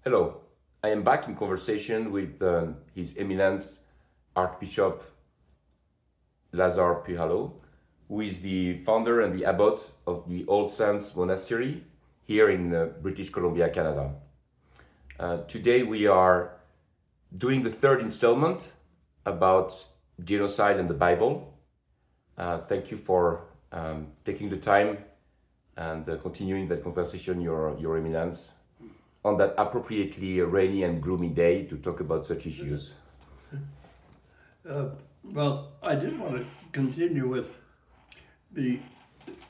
Hello, I am back in conversation with His Eminence Archbishop Lazar Puhalo, who is the founder and the abbot of the All Saints Monastery here in British Columbia, Canada. Today we are doing the third installment about genocide and the Bible. Thank you for taking the time and continuing that conversation, Your Eminence, on that appropriately rainy and gloomy day to talk about such issues. Uh, well, I did want to continue with the,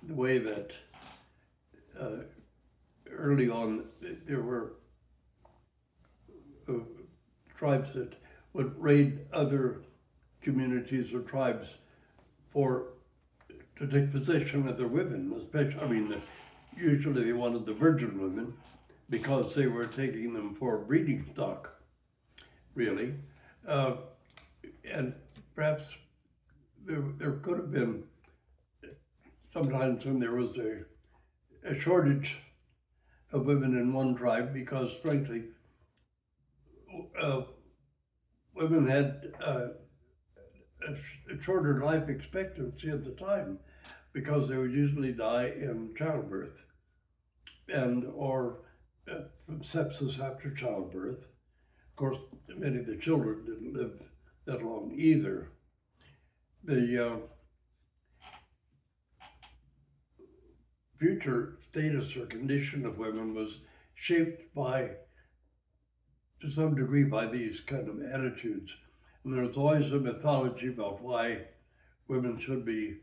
the way that uh, early on there were uh, tribes that would raid other communities or tribes for to take possession of their women, especially. Usually they wanted the virgin women because they were taking them for breeding stock, really, uh, and perhaps there could have been sometimes when there was a shortage of women in one tribe because, frankly, uh, women had a shorter life expectancy at the time because they would usually die in childbirth and or from sepsis after childbirth. Of course, many of the children didn't live that long either. The future status or condition of women was shaped by, to some degree, by these kind of attitudes. And there's always a mythology about why women should be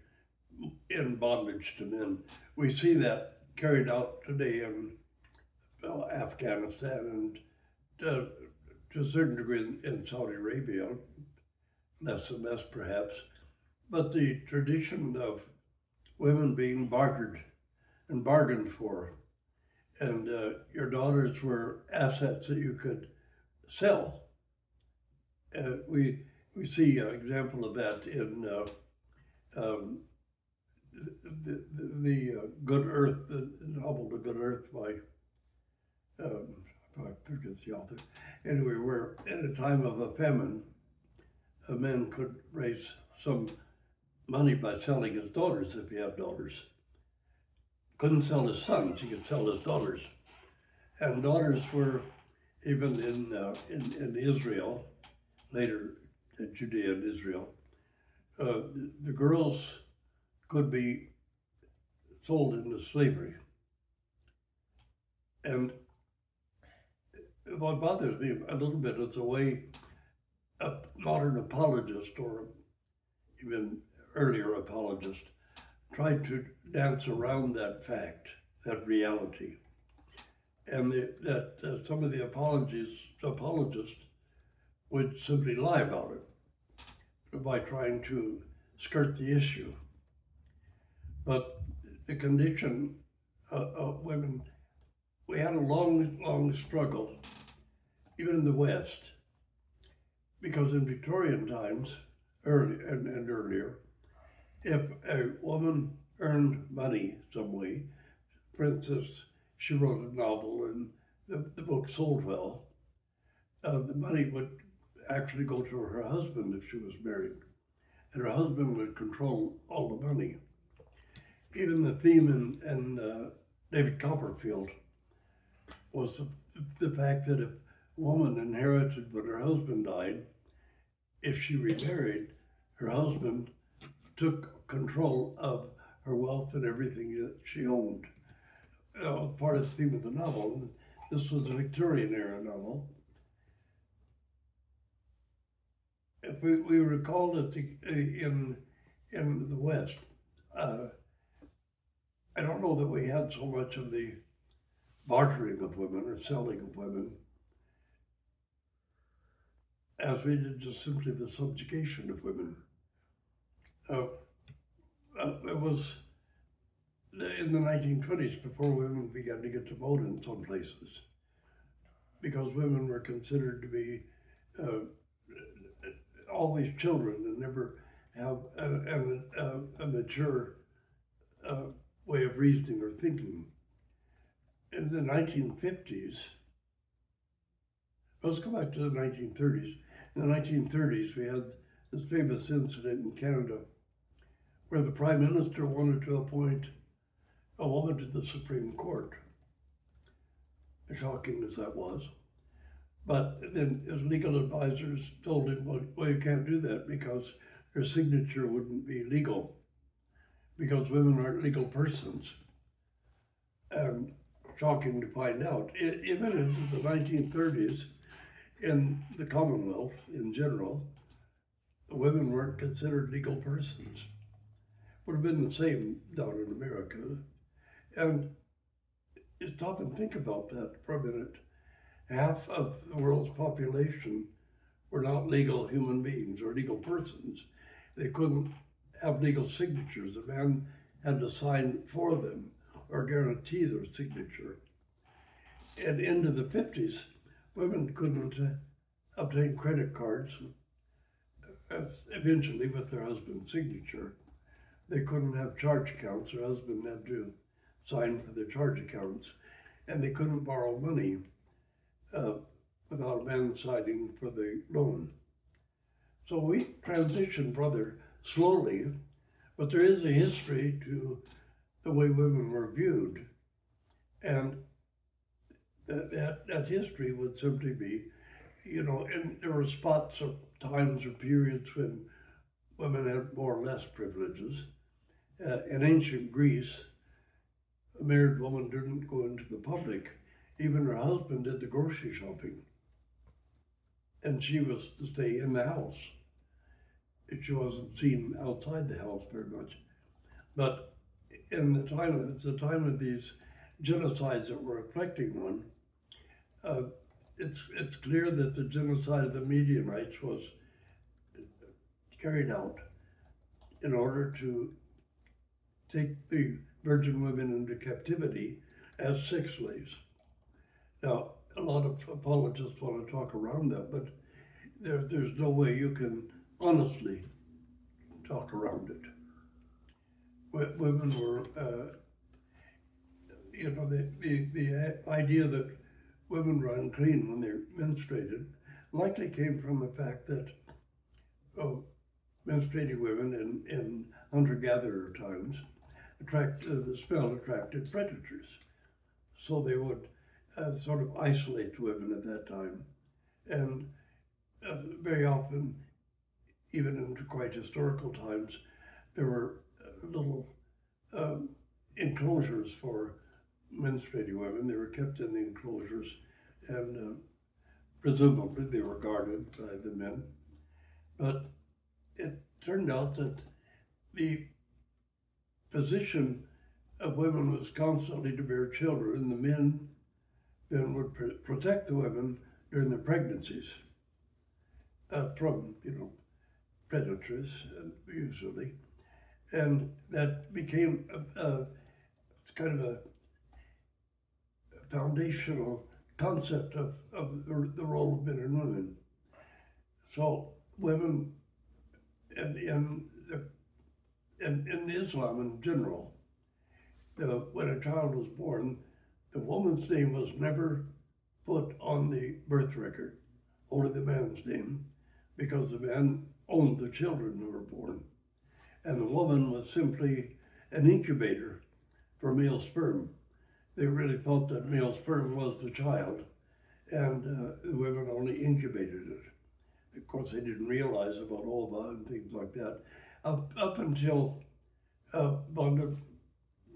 in bondage to men. We see that carried out today in Afghanistan and to a certain degree in Saudi Arabia, less and less perhaps. But the tradition of women being bartered and bargained for, and your daughters were assets that you could sell. We see an example of that in um, the Good Earth, the novel The Good Earth by I forget the author. Anyway, where at a time of a famine, a man could raise some money by selling his daughters if he had daughters. Couldn't sell his sons; he could sell his daughters. And daughters were even in Israel, later in Judea and Israel. The girls could be sold into slavery. And what bothers me a little bit is the way a modern apologist or even earlier apologist tried to dance around that fact, that reality. And that some of the apologists would simply lie about it by trying to skirt the issue. But the condition of women, we had a long struggle, even in the West, because in Victorian times, early and earlier, if a woman earned money some way, for instance, she wrote a novel and the book sold well, the money would actually go to her husband if she was married, and her husband would control all the money. Even the theme in David Copperfield was the fact that if a woman inherited when her husband died, if she remarried, her husband took control of her wealth and everything that she owned. That was part of the theme of the novel. And this was a Victorian era novel. If we recall that in the West, I don't know that we had so much of the bartering of women or selling of women as we did just simply the subjugation of women. It was in the 1920s before women began to get to vote in some places, because women were considered to be always children and never have a mature way of reasoning or thinking. In the 1950s, Let's go back to the 1930s. In the 1930s, we had this famous incident in Canada where the Prime Minister wanted to appoint a woman to the Supreme Court. As shocking as that was. But then his legal advisors told him, well, you can't do that because her signature wouldn't be legal, because women aren't legal persons. And shocking to find out. Even in the 1930s, in the Commonwealth in general, the women weren't considered legal persons. Would have been the same down in America. And stop and think about that for a minute. Half of the world's population were not legal human beings or legal persons. They couldn't have legal signatures. A man had to sign for them or guarantee their signature. And into the 50s, women couldn't obtain credit cards eventually with their husband's signature. They couldn't have charge accounts. Their husband had to sign for their charge accounts. And they couldn't borrow money without a man signing for the loan. So we transitioned rather slowly, but there is a history to the way women were viewed. And that history would simply be, and there were spots of times or periods when women had more or less privileges. In ancient Greece, a married woman didn't go into the public. Even her husband did the grocery shopping. And she was to stay in the house. She wasn't seen outside the house very much. But in the time of these genocides that we're reflecting on, it's clear that the genocide of the Mihaies was carried out in order to take the virgin women into captivity as sex slaves. Now, a lot of apologists want to talk around that, but there's no way you can honestly talk around it. Women were, the idea that women were unclean when they menstruated likely came from the fact that menstruating women in hunter-gatherer times the smell attracted predators. So they would sort of isolate women at that time. And very often, even into quite historical times, there were little enclosures for menstruating women. They were kept in the enclosures, and presumably they were guarded by the men. But it turned out that the position of women was constantly to bear children. The men then would protect the women during their pregnancies from, predators, usually. And that became a kind of a foundational concept of the role of men and women. So women in Islam in general, when a child was born, the woman's name was never put on the birth record, only the man's name, because the man owned the children who were born. And the woman was simply an incubator for male sperm. They really thought that male sperm was the child, and the women only incubated it. Of course, they didn't realize about ova and things like that. Up until von der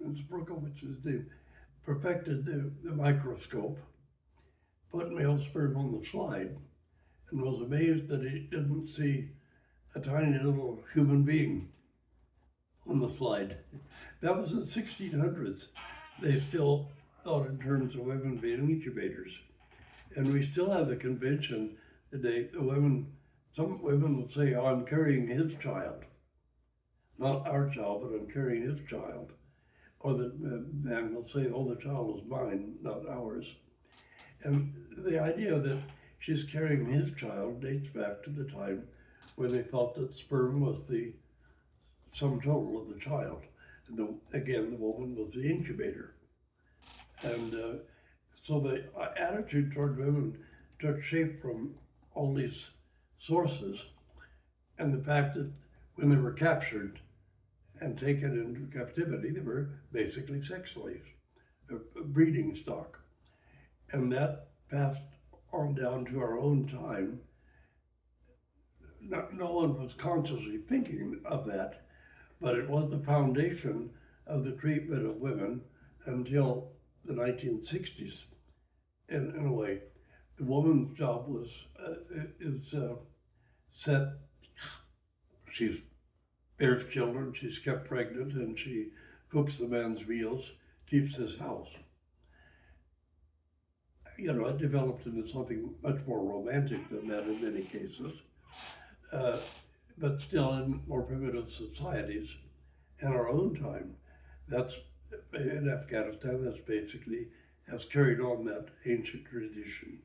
which is perfected the microscope, put male sperm on the slide, and was amazed that he didn't see a tiny little human being on the slide. That was in the 1600s. They still thought in terms of women being incubators. And we still have the convention today. Some women will say, oh, I'm carrying his child. Not our child, but I'm carrying his child. Or the man will say, oh, the child is mine, not ours. And the idea that she's carrying his child dates back to the time when they thought that sperm was the sum total of the child. And again, the woman was the incubator. And so the attitude toward women took shape from all these sources, and the fact that when they were captured and taken into captivity, they were basically sex slaves, a breeding stock. And that passed on down to our own time. No one was consciously thinking of that, but it was the foundation of the treatment of women until the 1960s. In a way, the woman's job is set. She bears children, she's kept pregnant, and she cooks the man's meals, keeps his house. You know, it developed into something much more romantic than that in many cases. But still, in more primitive societies, in our own time, that's in Afghanistan, that's basically has carried on that ancient tradition.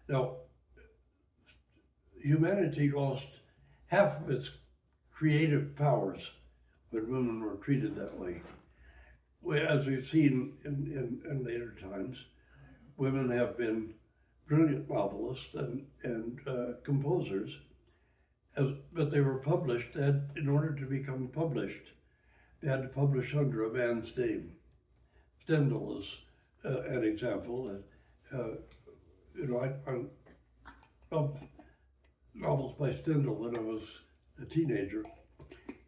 Now, humanity lost half of its creative powers when women were treated that way. As we've seen in later times, women have been brilliant novelists and composers, but they were published, and in order to become published, they had to publish under a man's name. Stendhal is an example. You know, I loved novels by Stendhal when I was a teenager.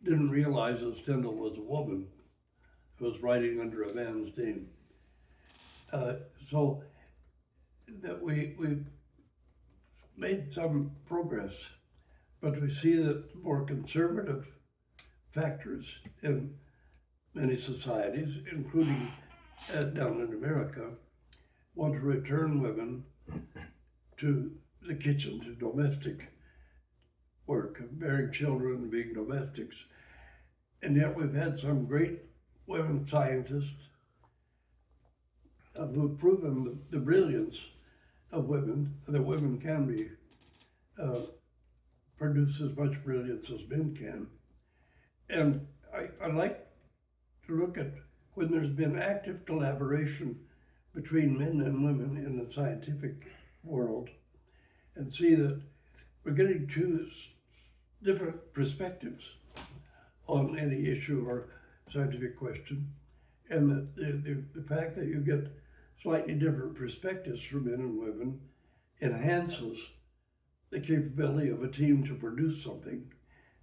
Didn't realize that Stendhal was a woman who was writing under a man's name. So that we made some progress, but we see that more conservative factors in many societies, including down in America, want to return women to the kitchen, to domestic work, bearing children and being domestics. And yet we've had some great women scientists who've proven the brilliance of women, that women can be produce as much brilliance as men can. And I like to look at when there's been active collaboration between men and women in the scientific world, and see that we're getting two different perspectives on any issue or scientific question, and that the fact that you get slightly different perspectives from men and women enhances the capability of a team to produce something,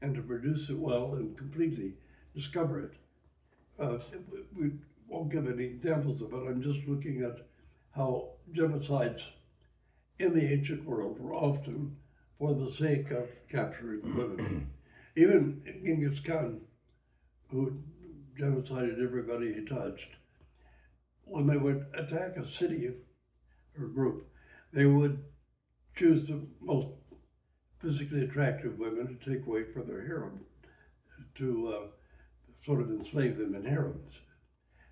and to produce it well and completely discover it. We won't give any examples of it. I'm just looking at how genocides in the ancient world were often for the sake of capturing women. Even Genghis Khan, who genocided everybody he touched, when they would attack a city or group, they would choose the most physically attractive women to take away from their harem, to sort of enslave them in harems.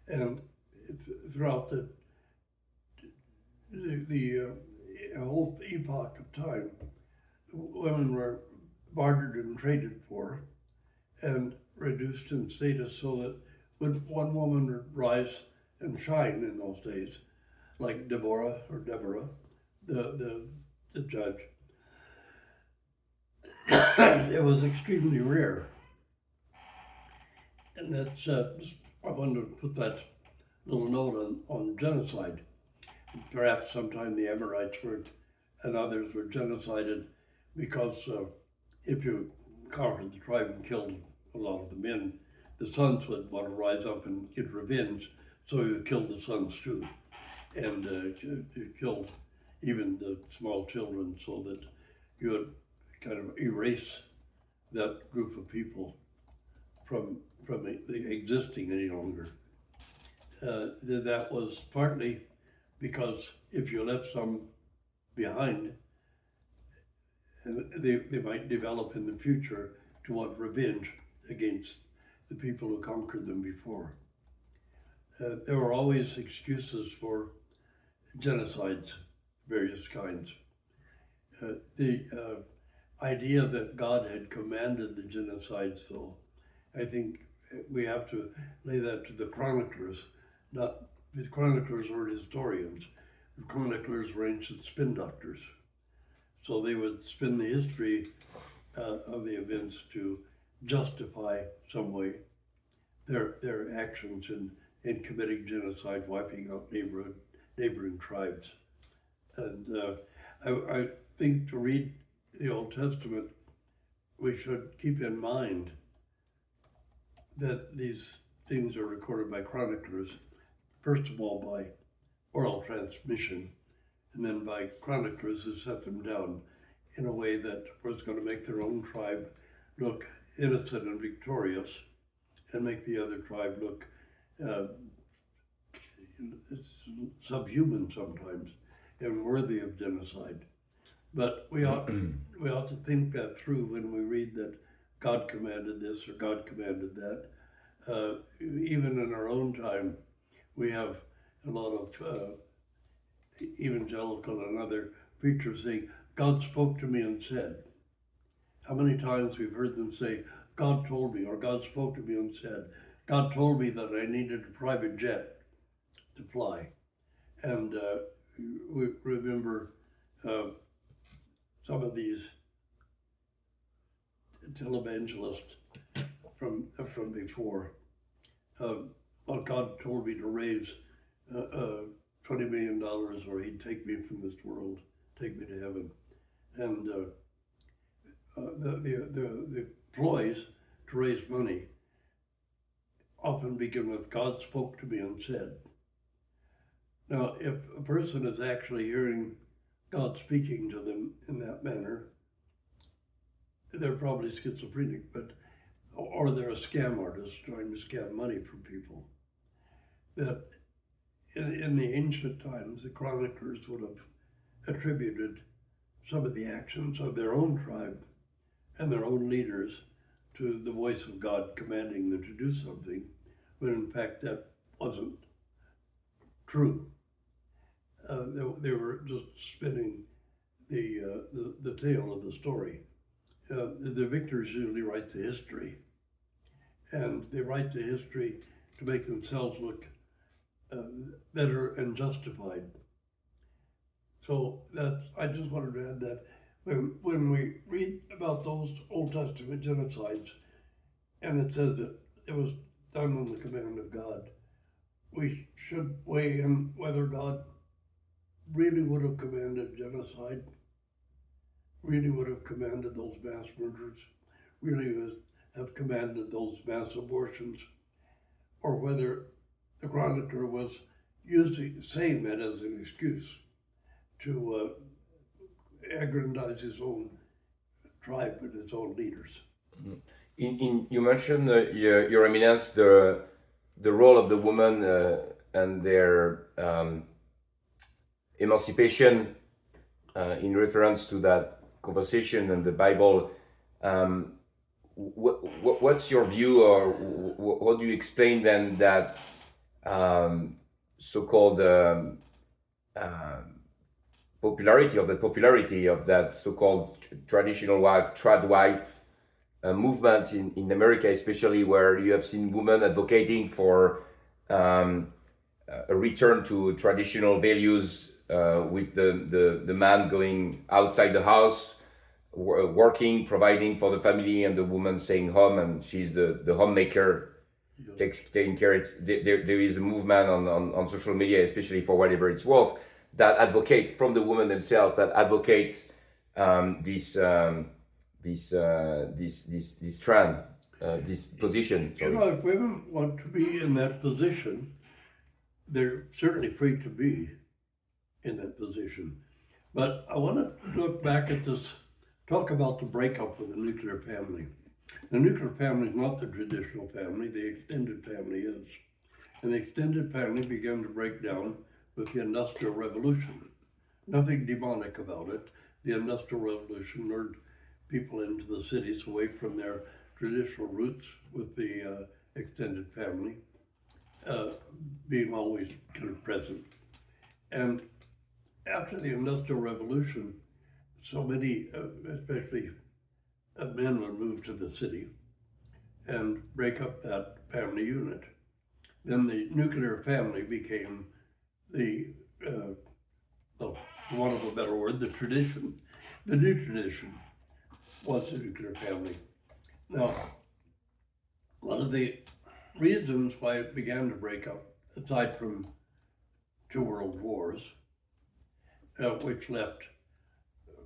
And throughout the whole epoch of time, women were bartered and traded for and reduced in status, so that when one woman would rise and shine in those days, like Deborah, the judge, it was extremely rare. And that's, I wanted to put that little note on genocide. Perhaps sometime the Amorites and others were genocided because if you conquered the tribe and killed a lot of the men, the sons would want to rise up and get revenge, so you killed the sons too. And you killed even the small children, so that you would kind of erase that group of people from existing any longer. That was partly because if you left some behind, they might develop in the future to want revenge against the people who conquered them before. There were always excuses for genocides, various kinds. The idea that God had commanded the genocides, though, I think we have to lay that to the chroniclers. Not the chroniclers were historians. chroniclers were ancient spin doctors. So they would spin the history of the events to justify some way their actions in committing genocide, wiping out neighboring tribes. And I think to read the Old Testament, we should keep in mind that these things are recorded by chroniclers, first of all by oral transmission, and then by chroniclers who set them down in a way that was going to make their own tribe look innocent and victorious, and make the other tribe look subhuman sometimes and worthy of genocide. But we ought to think that through when we read that God commanded this or God commanded that. Even in our own time, we have a lot of evangelical and other preachers saying, God spoke to me and said. How many times we've heard them say, God told me, or God spoke to me and said, God told me that I needed a private jet to fly. And we remember some of these televangelists from before. Well, God told me to raise $20 million or he'd take me from this world, take me to heaven. And the ploys to raise money often begin with, God spoke to me and said. Now, if a person is actually hearing God speaking to them in that manner, they're probably schizophrenic, or they're a scam artist trying to scam money from people. That in the ancient times, the chroniclers would have attributed some of the actions of their own tribe and their own leaders to the voice of God commanding them to do something, when in fact that wasn't true. They were just spinning the tale of the story. The victors usually write the history, and they write the history to make themselves look better and justified. So I just wanted to add that when we read about those Old Testament genocides, and it says that it was done on the command of God, we should weigh in whether God really would have commanded genocide, really would have commanded those mass murders, really would have commanded those mass abortions, or whether the chronicler was saying that as an excuse to aggrandize his own tribe and his own leaders. You mentioned, Your Eminence, the role of the woman and their emancipation in reference to that conversation in the Bible. What's your view, or what do you explain then that so-called popularity of that so-called traditional wife, trad wife movement in America, especially, where you have seen women advocating for a return to traditional values, with the man going outside the house, working, providing for the family, and the woman staying home, and she's the homemaker, taking care. There is a movement on social media, especially for whatever it's worth, that advocate from the woman themselves, that advocates this trend, this position. Sorry. You know, if women want to be in that position, they're certainly free to be in that position. But I want to look back at this, talk about the breakup of the nuclear family. The nuclear family is not the traditional family, the extended family is. And the extended family began to break down with the Industrial Revolution. Nothing demonic about it. The Industrial Revolution lured people into the cities away from their traditional roots, with the extended family being always kind of present. And after the Industrial Revolution, so many, especially men, would move to the city and break up that family unit. Then the nuclear family became the for want of a better word, the tradition, the new tradition was the nuclear family. Now, one of the reasons why it began to break up, aside from 2 world wars, which left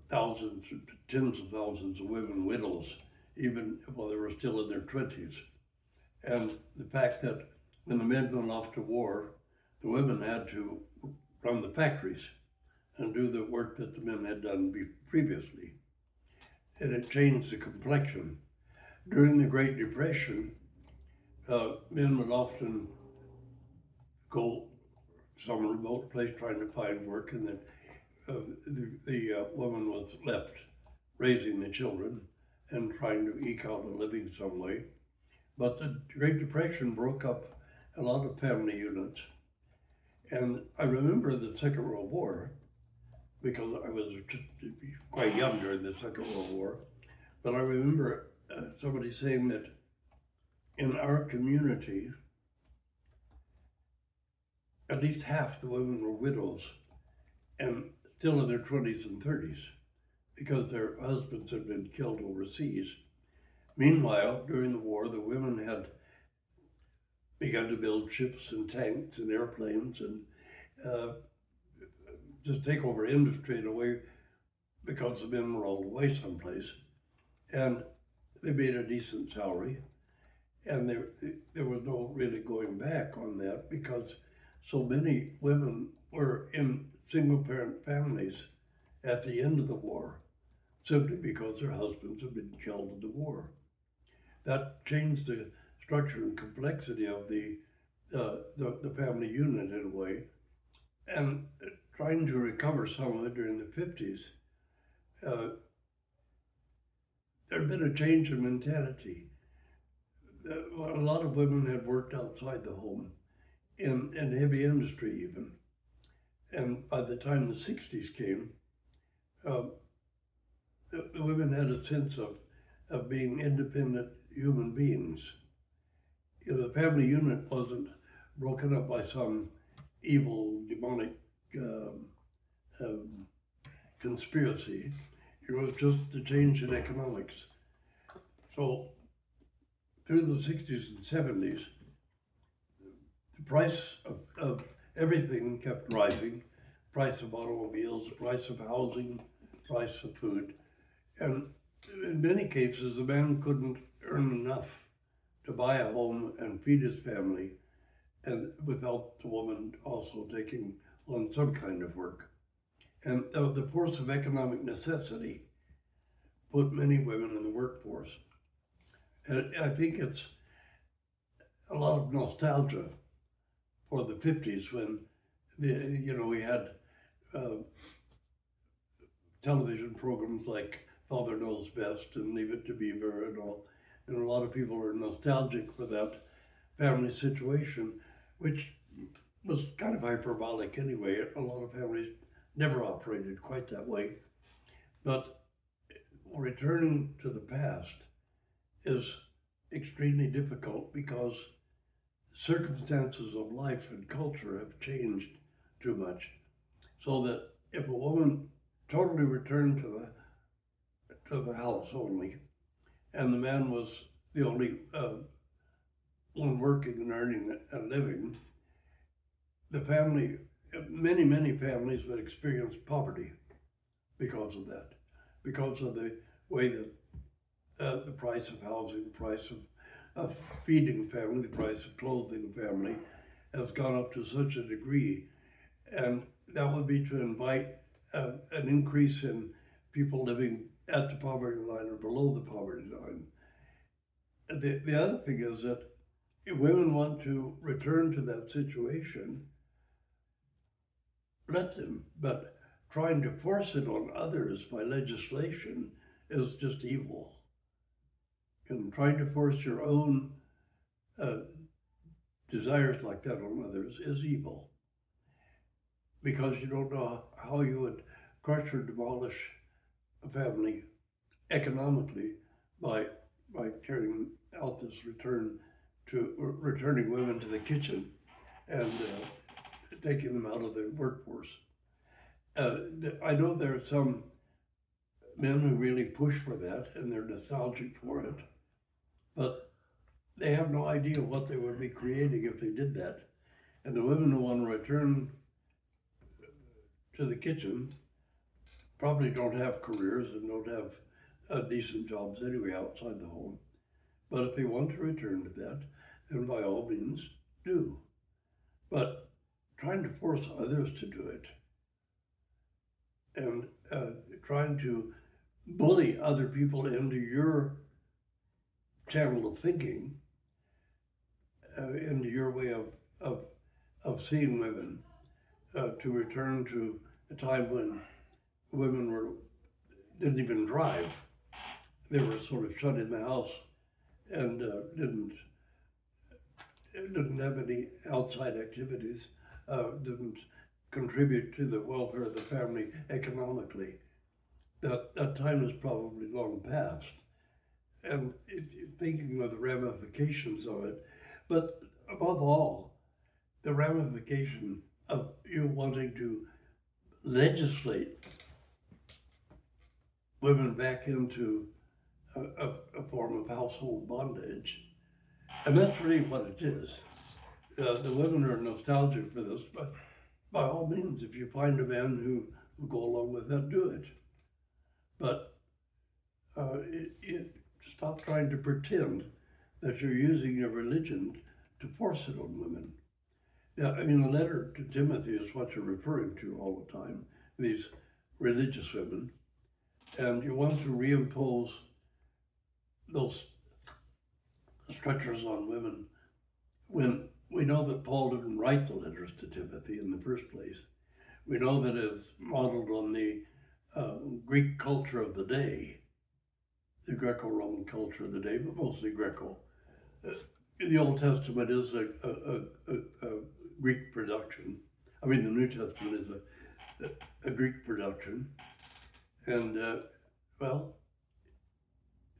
thousands, tens of thousands of women widows, even while they were still in their 20s. And the fact that when the men went off to war, the women had to run the factories and do the work that the men had done previously. And it changed the complexion. During the Great Depression, men would often go some remote place trying to find work, and then the woman was left raising the children and trying to eke out a living some way. But the Great Depression broke up a lot of family units. And I remember the Second World War, because I was quite young during the Second World War, but I remember somebody saying that in our community, at least half the women were widows and still in their 20s and 30s because their husbands had been killed overseas. Meanwhile, during the war, the women had begun to build ships and tanks and airplanes and just take over industry in a way because the men were all away someplace. And they made a decent salary. And there was no really going back on that because so many women were in single-parent families at the end of the war simply because their husbands had been killed in the war. That changed the structure and complexity of the family unit in a way. And trying to recover some of it during the 50s, there had been a change in mentality. A lot of women had worked outside the home, in heavy industry even. And by the time the 60s came, the women had a sense of being independent human beings. You know, the family unit wasn't broken up by some evil, demonic conspiracy. It was just a change in economics. So through the 60s and 70s, the price of everything kept rising. Price of automobiles, price of housing, price of food. And in many cases, the man couldn't earn enough to buy a home and feed his family, and without the woman also taking on some kind of work. And the force of economic necessity put many women in the workforce. And I think it's a lot of nostalgia for the 50s when we had television programs like Father Knows Best and Leave It to Beaver and all. And a lot of people are nostalgic for that family situation, which was kind of hyperbolic anyway. A lot of families never operated quite that way. But returning to the past is extremely difficult because circumstances of life and culture have changed too much. So that if a woman totally returned to the house only, and the man was the only one working and earning a living, the family, many families would experience poverty because of that, because of the way that the price of housing, the price of feeding family, the price of clothing family has gone up to such a degree. And that would be to invite an increase in people living at the poverty line or below the poverty line. The other thing is that if women want to return to that situation, let them, but trying to force it on others by legislation is just evil. And trying to force your own desires like that on others is evil. Because you don't know how you would crush or demolish a family economically by carrying out this returning women to the kitchen and taking them out of the workforce. I know there are some men who really push for that and they're nostalgic for it, but they have no idea what they would be creating if they did that. And the women who want to return to the kitchen probably don't have careers and don't have decent jobs anyway outside the home. But if they want to return to that, then by all means do. But trying to force others to do it and trying to bully other people into your channel of thinking, into your way of seeing women, to return to a time when women didn't even drive. They were sort of shut in the house and didn't have any outside activities, didn't contribute to the welfare of the family economically. That time is probably long past. And thinking of the ramifications of it, but above all, the ramification of you wanting to legislate women back into a form of household bondage. And that's really what it is. The women are nostalgic for this, but by all means, if you find a man who will go along with that, do it. But stop trying to pretend that you're using your religion to force it on women. Yeah, I mean, the letter to Timothy is what you're referring to all the time, these religious women. And you want to reimpose those structures on women when we know that Paul didn't write the letters to Timothy in the first place. We know that it's modeled on the Greek culture of the day, the Greco-Roman culture of the day, but mostly Greco. The Old Testament is a Greek production. I mean, the New Testament is a Greek production. And, well,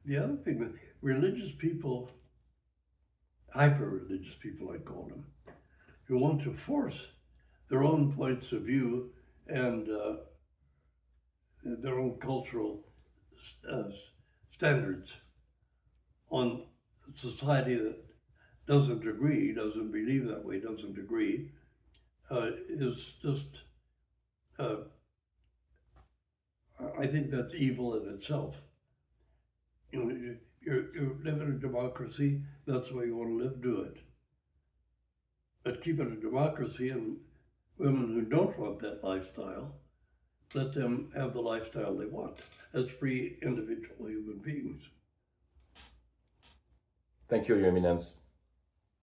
the other thing that religious people, hyper-religious people I call them, who want to force their own points of view and their own cultural standards on a society that doesn't agree, doesn't believe that way, doesn't agree, is just, I think that's evil in itself. You know, you live in a democracy, that's the way you want to live, do it. But keep it a democracy, and women who don't want that lifestyle, let them have the lifestyle they want as free individual human beings. Thank you, Your Eminence.